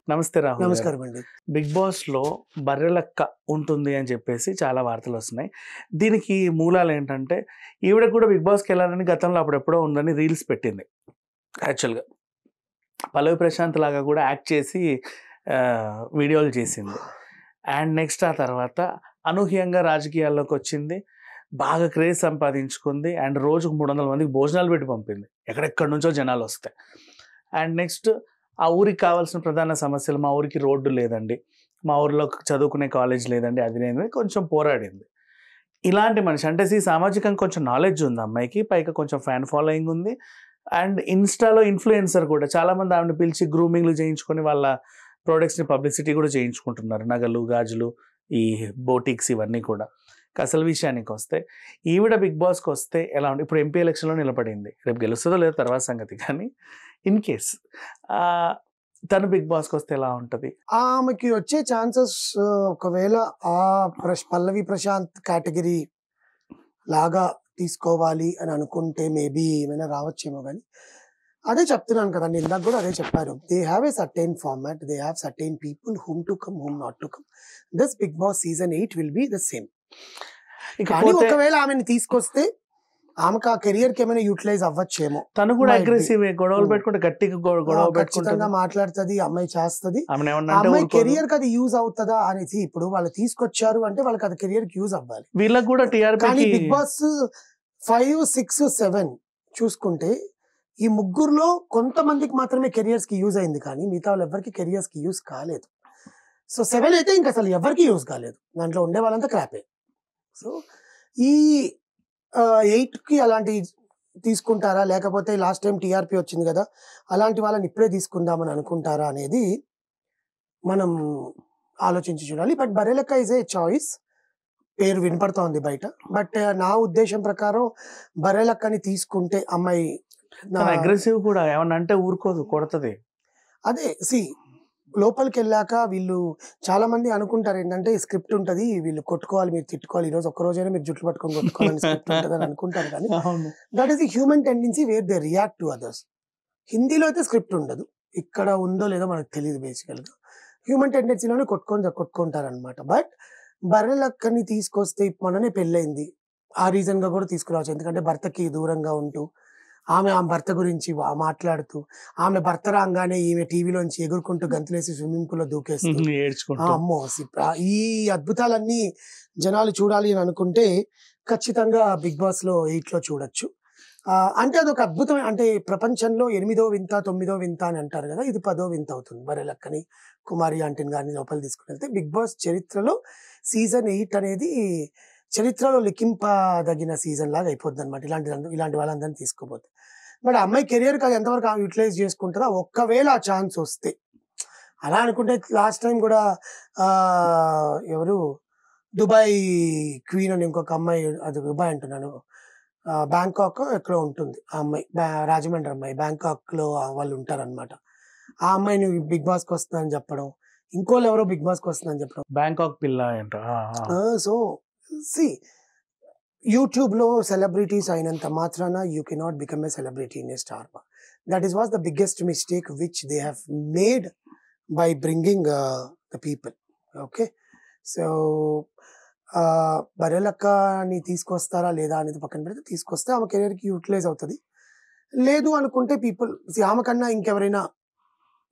నమస్తే రాహుల్ గారు. నమస్కారం అండి. బిగ్ బాస్‌లో బర్రెలక్క ఉంటుంది అని చెప్పేసి చాలా వార్తలొస్తున్నాయి. దీనికి మూలాలేంటంటే, ఈవిడ కూడా బిగ్ బాస్‌కెళ్ళాలని గతంలో అప్పుడెప్పుడో ఉందని రీల్స్ పెట్టింది యాక్చువల్‌గా. పల్లవి ప్రశాంత్ లాగా కూడా యాక్ట్ చేసి వీడియోలు చేసింది. అండ్ నెక్స్ట్ ఆ తర్వాత అనూహ్యంగా రాజకీయాల్లోకొచ్చింది. బాగా క్రేజ్ సంపాదించుకుంది. అండ్ రోజుకు 300 మందికి భోజనాలు పెట్టి పంపింది. ఎక్కడెక్కడి నుంచో జనాలొస్తే. అండ్ నెక్స్ట్ ఆ ఊరికి కావాల్సిన ప్రధాన సమస్యలు, మా ఊరికి రోడ్డు లేదండి, మా ఊర్లో చదువుకునే కాలేజ్ లేదండి, అది లేదని కొంచెం పోరాడింది. ఇలాంటి మనిషి అంటే సామాజికంగా కొంచెం నాలెడ్జ్ ఉంది అమ్మాయికి. పైగా కొంచెం ఫ్యాన్ ఫాలోయింగ్ ఉంది. అండ్ ఇన్‌స్టాలో ఇన్‌ఫ్లుయెన్సర్ కూడా. చాలామంది ఆవిడని పిలిచి గ్రూమింగ్‌లు చేయించుకొని వాళ్ళ ప్రొడక్ట్స్‌ని పబ్లిసిటీ కూడా చేయించుకుంటున్నారు. నగలు, గాజులు, ఈ బోటిక్స్ ఇవన్నీ కూడా. అసలు విషయానికొస్తే ఈవిడ బిగ్ బాస్‌కొస్తే ఎలా ఉండి ఇప్పుడు ఎంపీ ఎలక్షన్‌లో నిలబడింది. రేపు గెలుస్తదో లేదో తర్వాత సంగతి. కానీ ఇన్ కేస్ తను బిగ్ బాస్‌కొస్తే ఎలా ఉంటది? ఆమెకి వచ్చే ఛాన్సెస్ ఒకవేళ పల్లవి ప్రశాంత్ కేటగిరీ లాగా తీసుకోవాలి అని అనుకుంటే మేబీ ఏమైనా రావచ్చేమో గానీ, అదే చెప్తున్నాను కదండీ! ఇందాక గూడా అదే చెప్పారు. They have a certain format. They have certain people whom to come, whom not to come. This Bigg Boss season 8 will be the same. కానీ ఇకపోతే ఒకవేళ ఆమెని తీసుకొస్తే ఆమెకు ఆ కెరియర్‌కి ఏమైనా యూటిలైజ్ అవ్వచ్చేమో. తను కూడా Might be. అగ్రెసివే. గొడవలు పెట్టుకుంటే గట్టిగా గొడవ పెట్టుకుంటది. ఖచ్చితంగా మాట్లాడుతది. అమ్మాయి చేస్తది. ఆమెనేమన్నా ఆ అంటే అమ్మాయి ఊరుకోదు. కెరియర్‌కి అది యూజ్ అవుతదా అనేది ఇప్పుడు వాళ్ళు తీసుకొచ్చారు అంటే వాళ్ళకి అది కెరియర్‌కి యూజ్ అవ్వాలి. వీళ్ళకి కూడా కానీ టీఆర్పీకి బిగ్ బాస్ 5, 6, 7 చూసుకుంటే ఈ ముగ్గురులో కొంతమందికి మాత్రమే కెరియర్స్‌కి యూజ్ అయింది కానీ మిగతా వాళ్ళు ఎవరికీ కెరియర్స్‌కి యూజ్ కాలేదు. సో 7 అయితే ఇంక అసలు ఎవరికీ యూజ్ కాలేదు. దాంట్లో ఉండే వాళ్ళంతా క్రాపే. సో ఈ 8కి అలాంటి తీసుకుంటారా? లేకపోతే లాస్ట్ టైమ్ టీఆర్పీ వచ్చింది గదా! అలాంటి వాళ్ళని ఇప్పుడే తీసుకుందామని అనుకుంటారా అనేది మనం ఆలోచించి చూడాలి. But Barrelakka is a choice. పేరు వినపడుతోంది బయట. బట్ నా ఉద్దేశం ప్రకారం బర్రెలక్కని తీసుకుంటే అమ్మాయి తను అగ్రెసివ్ కూడా. ఏమన్నా అంటే ఊరుకోదు, కొడతది. అదే లోపలికెళ్ళాక వీళ్ళు చాలా మంది అనుకుంటారు ఏంటంటే స్క్రిప్ట్ ఉంటది. వీళ్ళు కొట్టుకోవాలి, మీరు తిట్టుకోవాలి. ఈరోజు ఒక్క రోజైనా మీరు జుట్లు పట్టుకొని కొట్టుకోవాలని స్క్రిప్ట్ ఉంటదని అనుకుంటారు కానీ అవును. That is the human tendency where they react to others. హిందీలో అయితే స్క్రిప్ట్ ఉండదు. ఇక్కడ ఉందో లేదో మనకు తెలీదు బేసికల్‌గా. హ్యూమన్ టెండెన్సీలోనే కొట్టుకుంటారనమాట. బట్ బర్రెలక్కని తీసుకొస్తే మొన్ననే పెళ్లయింది. ఆ రీజన్‌గా కూడా తీసుకురావచ్చు. ఎందుకంటే భర్తకి దూరంగా ఉంటూ ఆమె భర్త గురించి మాట్లాడుతూ, ఆమె భర్త రాంగానే ఈమె టీవీలోంచి ఎగురుకుంటూ గంతులేసి స్విమ్మింగ్ పూల్‌లో దూకేస్తూ ఏడ్చుకుంటూ. అమ్మో! ఈ అద్భుతాలన్నీ జనాలు చూడాలి అని అనుకుంటే ఖచ్చితంగా బిగ్ బాస్‌లో 8లో చూడొచ్చు. అంటే అదొక అద్భుతమైన అంటే ప్రపంచంలో 8దో వింత, 9దో వింత అని అంటారు గదా! ఇది 10దో వింత అవుతుంది. బర్రెలక్కని, కుమారి ఆంటీని గాని లోపలికి తీసుకొనెళ్తే బిగ్ బాస్ చరిత్రలో సీజన్ 8 అనేది చరిత్రలో లిఖింపదగిన సీజన్ లాగా అయిపోద్దనమాట. ఇలాంటి వాళ్ళందరిని తీసుకోపోతే. బట్ ఆ అమ్మాయి కెరియర్‌కి అది ఎంతవరకు ఆమె యుటిలైజ్ చేసుకుంటదా? ఒక్కవేళ ఆ ఛాన్స్ వస్తే. అలా అనుకుంటే లాస్ట్ టైమ్ గూడా ఎవరు దుబాయ్ క్వీన్ అని ఇంకొక అమ్మాయి, అది దుబాయ్ అంటున్నాను. బ్యాంకాక్ ఎక్కడో ఉంటుంది ఆ అమ్మాయి. రాజమండ్రి అమ్మాయి. బ్యాంకాక్‌లో వాళ్ళు ఉంటారనమాట. ఆ అమ్మాయిని బిగ్ బాస్‌కి వస్తుందని చెప్పడం. ఇంకోళ్ళెవరో బిగ్ బాస్‌కి వస్తుందని చెప్పడం. బ్యాంకాక్ పిల్ల అంట. సో సీ యూట్యూబ్‌లో సెలబ్రిటీస్ అయినంత మాత్రాన you cannot become a celebrity in a star. That is was the biggest mistake which they have made by bringing the people. Okay. So బర్రెలక్కని తీసుకొస్తారా లేదా అనేది పక్కన పెడితే తీసుకొస్తే ఆమె కెరియర్‌కి యూటిలైజ్ అవుతది. లేదు అనుకుంటే ఆమె కన్నా ఇంకెవరైనా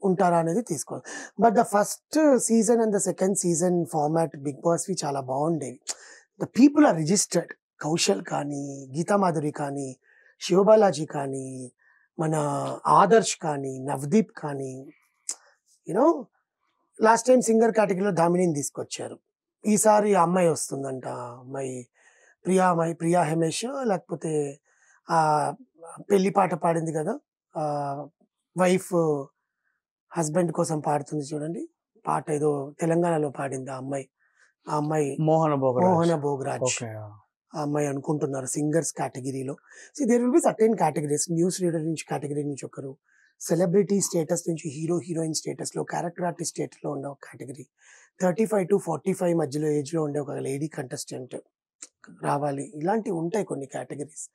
ఉంటారా అనేది తీసుకోవాలి. But the first season and the second season format big బాస్‌వి చాలా బాగుండేవి. The people are registered. Kaushal కానీ, గీతా మాధురి కానీ, శివబాలాజీ కానీ, మన ఆదర్శ్ కానీ, నవదీప్ కానీ, యూనో లాస్ట్ టైమ్ సింగర్ కేటగిరీలో దామినిని తీసుకొచ్చారు. ఈసారి ఆ అమ్మాయి వస్తుందంట. అమ్మాయి ప్రియా హేమేష్ లేకపోతే పెళ్లి పాట పాడింది కదా! వైఫ్ హస్బెండ్ కోసం పాడుతుంది చూడండి. పాట ఏదో తెలంగాణలో పాడింది ఆ అమ్మాయి. ఆ అమ్మాయి మోహన భోగరాజ్. ఓకే. ఆ అమ్మాయి అనుకుంటున్నారు సింగర్స్ కేటగిరీలో. There will be certain categories. News reader నుంచి కేటగిరీ నుంచి ఒకరు, సెలబ్రిటీ స్టేటస్ నుంచి హీరో, హీరోయిన్ స్టేటస్‌లో, క్యారెక్టర్ ఆర్టిస్ట్ స్టేటస్‌లో ఉండే ఒక కేటగిరీ. 35-45 మధ్యలో ఏజ్‌లో ఉండే ఒక లేడీ కంటెస్టెంట్ రావాలి. ఇలాంటివి ఉంటాయి కొన్ని కేటగిరీస్.